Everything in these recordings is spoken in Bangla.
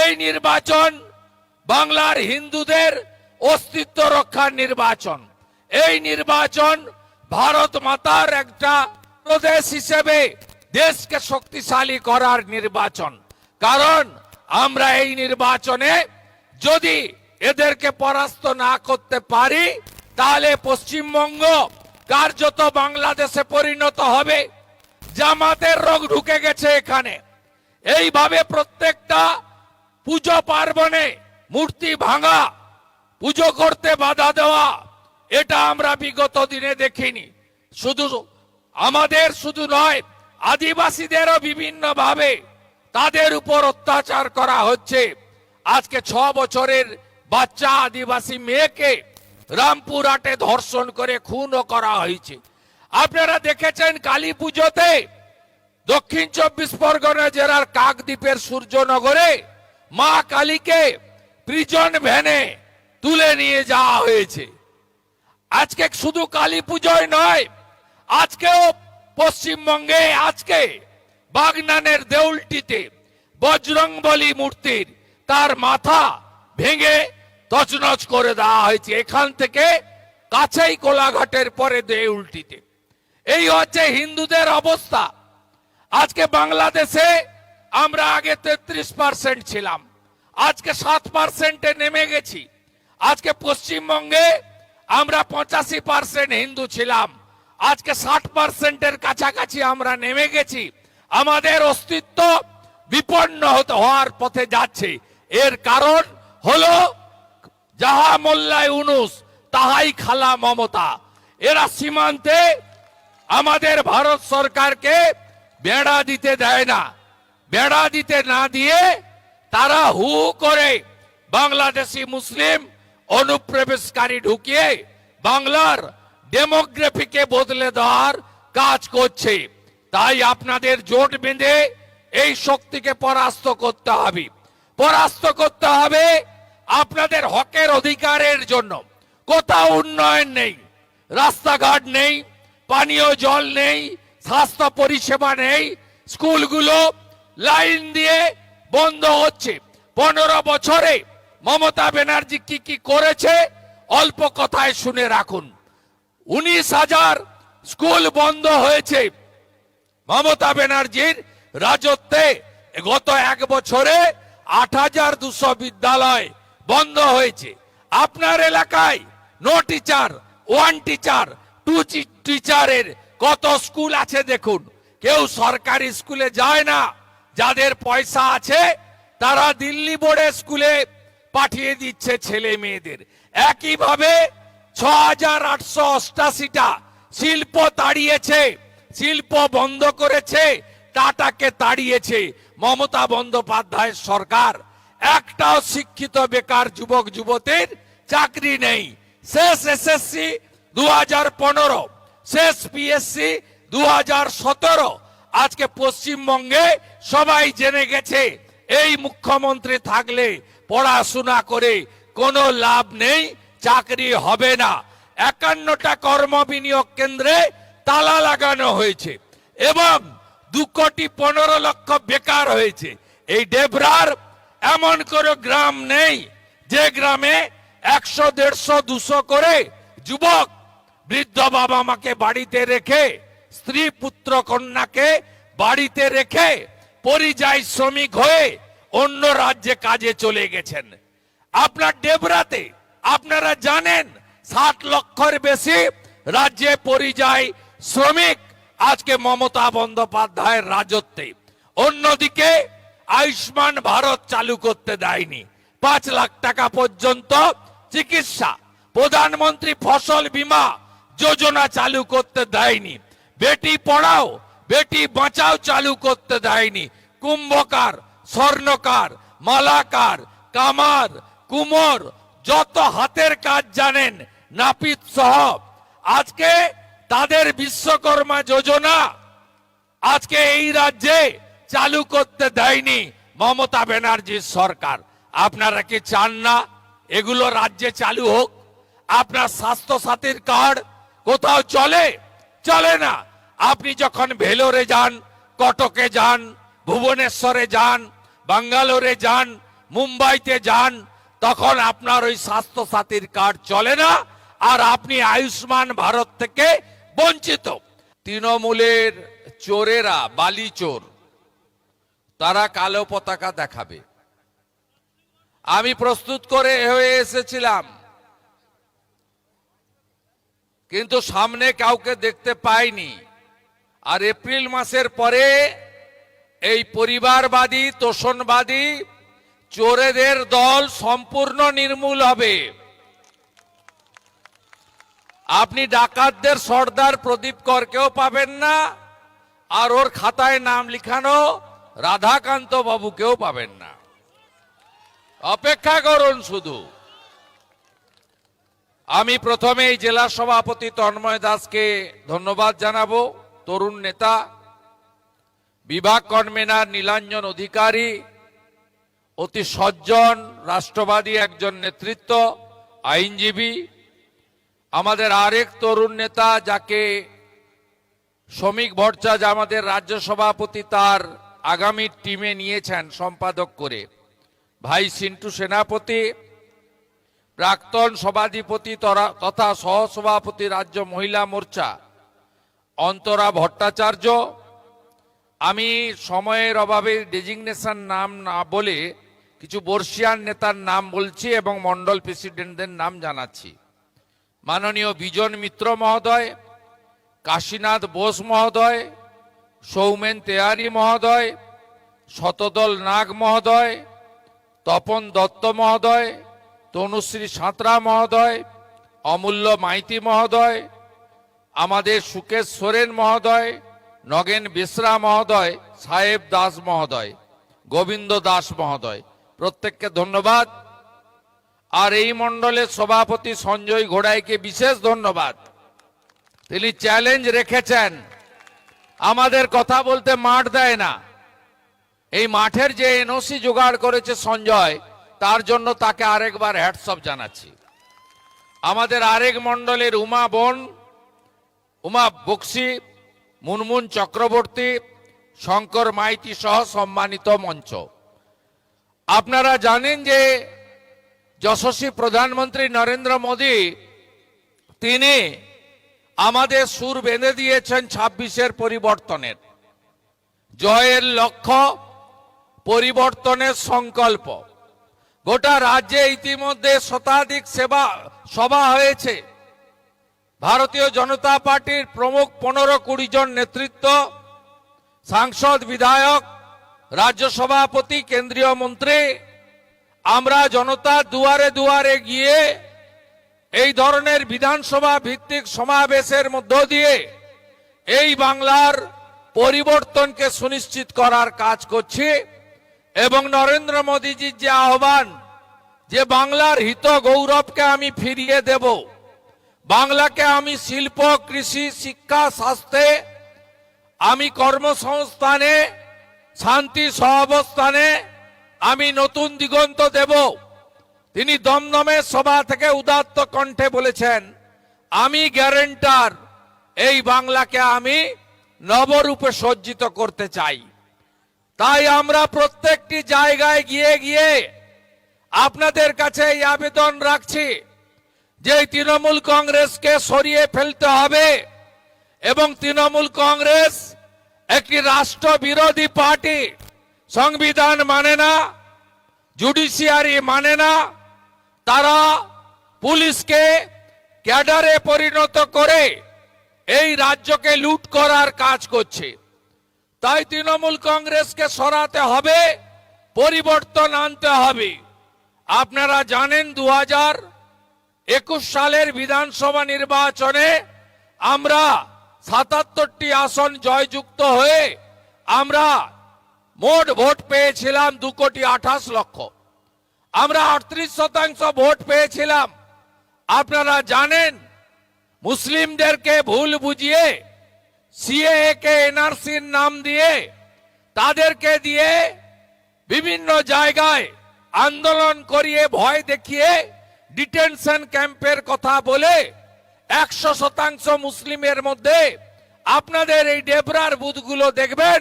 এই নির্বাচন বাংলার হিন্দুদের অস্তিত্ব রক্ষার নির্বাচন। এই নির্বাচন ভারত মাতার একটা প্রদেশ হিসেবে দেশকে শক্তিশালী করার নির্বাচন। কারণ আমরা এই নির্বাচনে যদি এদেরকে পরাস্ত না করতে পারি তাহলে পশ্চিমবঙ্গ কার্যত বাংলাদেশে পরিণত হবে। জামাতের রোগ ঢুকে গেছে এখানে। এইভাবে প্রত্যেকটা পুজো পার্বণে মূর্তি ভাঙা, পুজো করতে বাধা দেওয়া, এটা আমরা বিগত দিনে দেখিনি। শুধু নয়, আদিবাসীদেরও বিভিন্ন ভাবে তাদের উপর অত্যাচার করা হচ্ছে। আজকে 6 বছরের বাচ্চা আদিবাসী মেয়েকে রামপুরহাটে ধর্ষণ করে খুনও করা হয়েছে। আপনারা দেখেছেন কালী পুজোতে দক্ষিণ 24 পরগনা জেলার কাকদ্বীপের সূর্যনগরে মা কালীকে প্রিজন ভ্যানে তুলে নিয়ে যাওয়া হয়েছে। আজকে শুধু কালী পুজোয় নয়, আজকেও পশ্চিমবঙ্গে আজকে বাগনানের দেউলটিতে বজরংবলী মূর্তির তার মাথা ভেঙে তছনছ করে দেওয়া হয়েছে। এখান থেকে কাছেই কোলাঘাটের পরে দেউলটিতে। এই হচ্ছে হিন্দুদের অবস্থা। আজকে বাংলাদেশে আমরা আগে 33% ছিলাম, আজকে 7%-এ নেমে গেছি। আজকে পশ্চিমবঙ্গে আমরা 85% হিন্দু ছিলাম, আজকে 60%-এর কাছাকাছি আমরা নেমে গেছি। আমাদের অস্তিত্ব বিপন্ন হওয়ার পথে যাচ্ছে। এর কারণ হলো যাহা মোল্লা ইউনুস তাহাই খালা মমতা। এরা সীমান্তে আমাদের ভারত সরকারকে বেড়া দিতে দেয় না। বেড়া দিতে না দিয়ে তারা হু করে বাংলাদেশি মুসলিম অনুপ্রবেশকারী ঢুকিয়ে বাংলার ডেমোগ্রাফিকে বদলে দেওয়ার কাজ করছে। তাই আপনাদের জোট বেঁধে এই শক্তিকে পরাস্ত করতে হবে। আপনাদের হকের অধিকারের জন্য কোথাও উন্নয়ন নেই, রাস্তাঘাট নেই, পানীয় জল নেই, স্বাস্থ্য পরিষেবা নেই, স্কুলগুলো লাইন দিয়ে বন্ধ হচ্ছে। 15 বছরে মমতা ব্যানার্জি কি কি করেছে অল্প কথায় শুনে রাখুন। 19,000 স্কুল বন্ধ হয়েছে মমতা ব্যানার্জির রাজত্বে। গত 1 বছরে 8,200 বিদ্যালয় বন্ধ হয়েছে। আপনার এলাকায় নো টিচার, 1 টিচার, 2 টিচারের কত স্কুল আছে দেখুন। কেউ সরকারি স্কুলে যায় না। যাদের পয়সা আছে তারা দিল্লি বোর্ডের স্কুলে পাঠিয়ে দিচ্ছে ছেলে মেয়েদের। একইভাবে 6,888টা শিল্প তাড়িয়েছে, শিল্প বন্ধ করেছে, টাটাকে তাড়িয়েছে মমতা বন্দ্যোপাধ্যায়ের সরকার। একটাও শিক্ষিত বেকার যুবক যুবতীর চাকরি নেই। শেষ এসএসসি 2015, শেষ পিএসসি 2017। আজকে পশ্চিমবঙ্গে সবাই জেনে গেছে এই মুখ্যমন্ত্রী থাকলে পড়াশোনা করে কোনো লাভ নেই, চাকরি হবে না। 51টা কর্ম বিনিয়োগ কেন্দ্রে তালা লাগানো হয়েছে এবং 2,15,00,000 বেকার হয়েছে। এই ডেবরার এমন কোনো গ্রাম নেই যে গ্রামে 100, 150, 200 করে যুবক বৃদ্ধ বাবা মাকে বাড়িতে রেখে, স্ত্রী পুত্র কন্যাকে বাড়িতে রেখে পরিযায়ী শ্রমিক হয়ে অন্য রাজ্যে কাজে চলে গেছেন। আপনার ডেবরাতে আপনারা জানেন 60 লক্ষের বেশি রাজ্যে পরিযায়ী শ্রমিক আজকে মমতা বন্দ্যোপাধ্যায়ের রাজত্বে। অন্যদিকে আয়ুষ্মান ভারত চালু করতে দেয়নি, 5 লাখ টাকা পর্যন্ত চিকিৎসা। প্রধানমন্ত্রী ফসল বীমা যোজনা চালু করতে দেয়নি। বেটি পড়াও বেটি বাঁচাও চালু করতে দেয়নি। কুম্ভকার, স্বর্ণকার, মালাকার, কামার, কুমোর, যত হাতের কাজ জানেন নাপিত সহ আজকে তাদের বিশ্বকর্মা যোজনা আজকে এই রাজ্যে চালু করতে দেয়নি মমতা ব্যানার্জির সরকার। আপনারা কি চান না এগুলো রাজ্যে চালু হোক? আপনার স্বাস্থ্য সাথীর কার্ড কোথাও চলে না। আপনি যখন ভেলোরে যান, কটকে যান, ভুবনেশ্বরে যান, বাঙ্গালোরে যান, মুম্বাইতে যান, তখন আপনার ওই স্বাস্থ্য সাথীর কার্ড চলে না, আর আপনি আয়ুষ্মান ভারত থেকে বঞ্চিত। তৃণমূলের চোরেরা, বালি চোর, তারা কালো পতাকা দেখাবে। আমি প্রস্তুত করে হয়ে এসেছিলাম, কিন্তু সামনে কাউকে দেখতে পাইনি। আর এপ্রিল মাসের পরে এই পরিবারবাদী, তোষণবাদী চোরেদের দল সম্পূর্ণ নির্মূল হবে। আপনি ডাকাতদের সর্দার প্রদীপ করকেও পাবেন না, আর ওর খাতায় নাম লিখানো রাধাকান্ত বাবুকেও পাবেন না। অপেক্ষা করুন শুধু। আমি প্রথমে এই জেলা সভাপতি তন্ময় দাসকে ধন্যবাদ জানাবো, তরুণ নেতা। বিভাগ কনভেনার নীলাঞ্জন অধিকারী, অতি সজ্জন, রাষ্ট্রবাদী একজন নেতৃত্ব, আইনজীবী। আমাদের আরেক তরুণ নেতা যাকে শ্রমিক ভট্টাচার্য আমাদের রাজ্য সভাপতি, তার আগামী টিমে নিয়েছেন সম্পাদক করে, ভাই সিন্টু সেনাপতি। প্রাক্তন সভাধিপতি তথা সহসভাপতি রাজ্য মহিলা মোর্চা অন্তরা ভট্টাচার্য। আমি সময়ের অভাবে ডেজিগনেশন নাম না বলে কিছু বর্ষিয়ান নেতার নাম বলছি এবং মন্ডল প্রেসিডেন্টদের নাম জানাচ্ছি। মাননীয় বিজন মিত্র মহোদয়, কাশীনাথ বোস মহোদয়, সৌমেন তেওয়ারি মহোদয়, শতদল নাগ মহোদয়, তপন দত্ত মহোদয়, তনুশ্রী সাঁতরা মহোদয়, অমূল্য মাইতি মহোদয়, আমাদের সুকেশ সোরেন মহোদয়, নগেন বেসরা মহোদয়, সাহেব দাস মহোদয়, গোবিন্দ দাস মহোদয়, প্রত্যেককে ধন্যবাদ। আর এই মণ্ডলের সভাপতি সঞ্জয় ঘোড়াইকে বিশেষ ধন্যবাদ। তিনি চ্যালেঞ্জ রেখেছেন, আমাদের কথা বলতে মাঠ দেয় না। এই মাঠের যে এনওসি জোগাড় করেছে সঞ্জয়, তার জন্য তাকে আরেকবার হ্যাটসঅপ জানাচ্ছি। আমাদের আরেক মণ্ডলের উমা বক্সি, মুনমুন চক্রবর্তী, শঙ্কর মাইতি সহ সম্মানিত মঞ্চ। আপনারা জানেন যে যশস্বী প্রধানমন্ত্রী নরেন্দ্র মোদী, তিনি আমাদের সুর বেঁধে দিয়েছেন 26-এর পরিবর্তনের। জয়ের লক্ষ্য, পরিবর্তনের সংকল্প। গোটা রাজ্যে ইতিমধ্যে শতাধিক সভা হয়েছে। ভারতীয় জনতা পার্টির প্রমুখ 15-20 জন নেতৃত্ব, সাংসদ, বিধায়ক, রাজ্য সভাপতি, কেন্দ্রীয় মন্ত্রী, আমরা জনতা দুয়ারে দুয়ারে গিয়ে এই ধরনের বিধানসভা ভিত্তিক সমাবেশের মধ্য দিয়ে এই বাংলার পরিবর্তনকে সুনিশ্চিত করার কাজ করছি। এবং নরেন্দ্র মোদীজির যে আহ্বান, যে বাংলার হিত গৌরবকে আমি ফিরিয়ে দেব, বাংলাকে আমি শিল্প, কৃষি, শিক্ষা, স্বাস্থ্যে, আমি কর্মসংস্থানে, শান্তি সহাবস্থানে আমি নতুন দিগন্ত দেব। তিনি দমদমে সভা থেকে উদাত্ত কণ্ঠে বলেছেন, আমি গ্যারেন্টার, এই বাংলাকে আমি নবরূপে সজ্জিত করতে চাই। তাই আমরা প্রত্যেকটি জায়গায় গিয়ে গিয়ে আপনাদের কাছে এই আবেদন রাখছি যে তৃণমূল কংগ্রেসকে সরিয়ে ফেলতে হবে। এবং তৃণমূল কংগ্রেস একটি রাষ্ট্রবিরোধী পার্টি, সংবিধান মানে না, জুডিশিয়ারি মানে না, তারা পুলিশকে ক্যাডারে পরিণত করে এই রাজ্যকে লুট করার কাজ করছে। তাই তৃণমূল কংগ্রেসকে সরাতে হবে, পরিবর্তন আনতে হবে। আপনারা জানেন 2021 সালের বিধানসভা নির্বাচনে আমরা 77টি আসন জয়যুক্ত হয়ে আমরা মোট ভোট পেয়েছিলাম 2,28,00,000। আমরা 38% ভোট পেয়েছিলাম। আপনারা জানেন মুসলিমদেরকে ভুল বুঝিয়ে সিএএ কে এনআরসির নাম দিয়ে, তাদেরকে দিয়ে বিভিন্ন জায়গায় আন্দোলন করিয়ে, ভয় দেখিয়ে, ডিটেনশন ক্যাম্পের কথা বলে 100% মুসলিমের মধ্যে আপনাদের এই ডেবরার বুথগুলো দেখবেন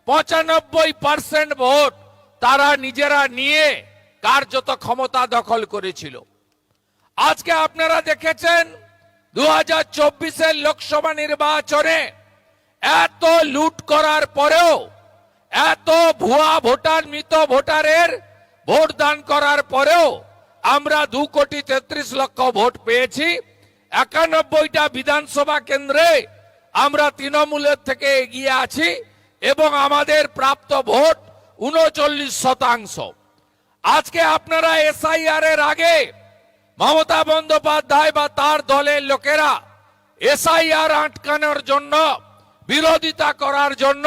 95% ভোট তারা নিজেরা নিয়ে কার্যত ক্ষমতা দখল করেছিল। আজকে আপনারা দেখেছেন 2024-এর লোকসভা নির্বাচনে এত লুট করার পরেও, এত ভুয়া ভোটার, মৃত ভোটারের ভোট দান করার পরেও আমরা 2,33,00,000 ভোট পেয়েছি। 91টা বিধানসভা কেন্দ্রে আমরা তৃণমূলের থেকে এগিয়ে আছি এবং আমাদের প্রাপ্ত ভোট 39%। আজকে আপনারা এসআইআর এর আগে মমতা বন্দ্যোপাধ্যায় বা তার দলের লোকেরা এসআইআর আটকানোর জন্য, বিরোধিতা করার জন্য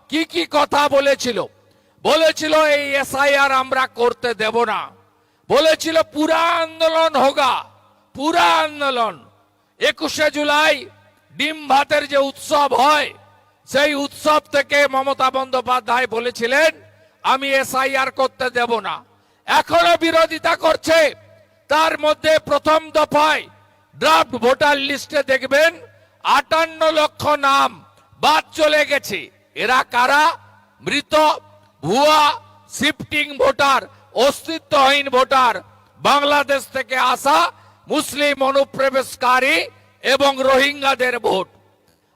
কি কি কথা বলেছিল। বলেছিল এই এসআইআর আমরা করতে দেব না, বলেছিল পুরা আন্দোলন হোগা, পুরা আন্দোলন। 21শে জুলাই ডিম ভাতের যে উৎসব হয়, সেই উৎসব থেকে মমতা বন্দ্যোপাধ্যায় বলেছিলেন আমি এসআইআর করতে দেব না। এখনো বিরোধিতা করছে। তার মধ্যে প্রথম দফায় ড্রাফট ভোটার লিস্টে দেখবেন 58 লক্ষ নাম বাদ চলে গেছে। এরা কারা? মৃত, ভুয়া, শিফটিং ভোটার, অস্তিত্বহীন ভোটার, বাংলাদেশ থেকে আসা মুসলিম অনুপ্রবেশকারী এবং রোহিঙ্গাদের ভোট।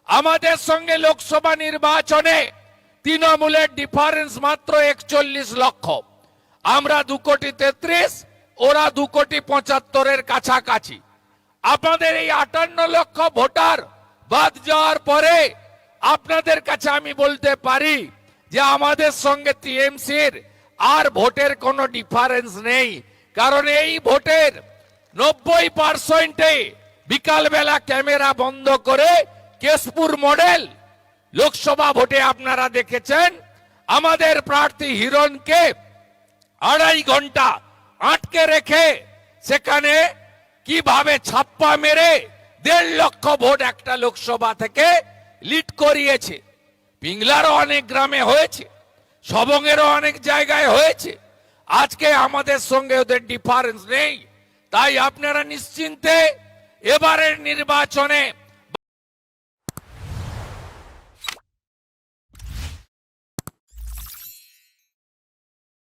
আমাদের সঙ্গে লোকসভা নির্বাচনে তৃণমূলের ডিফারেন্স মাত্র 41 লক্ষ। আমরা 2,33,00,000, ওরা 2,75,00,000-এর কাছাকাছি। আপনাদের এই 58 লক্ষ ভোটার বাদ যাওয়ার পরে আপনাদের কাছে আমি বলতে পারি যে আমাদের সঙ্গে টিএমসির আর ভোটের কোনো ডিফারেন্স নেই। কারণ এই ভোটের 90%-এ বিকালবেলা ক্যামেরা বন্ধ করে কেশপুর মডেল লোকসভা ভোটে আপনারা দেখেছেন আমাদের প্রার্থী হিরণকে 2.5 ঘন্টা আটকে রেখে সেখানে কিভাবে ছাপ্পা মেরে 1.5 লক্ষ ভোট একটা লোকসভা থেকে লিড করিয়েছে। পিংলারও অনেক গ্রামে হয়েছে, সবংয়েরও অনেক জায়গায় হয়েছে। আজকে আমাদের সঙ্গে ওদের ডিফারেন্স নেই। তাই আপনারা নিশ্চিন্তে এবারের নির্বাচনে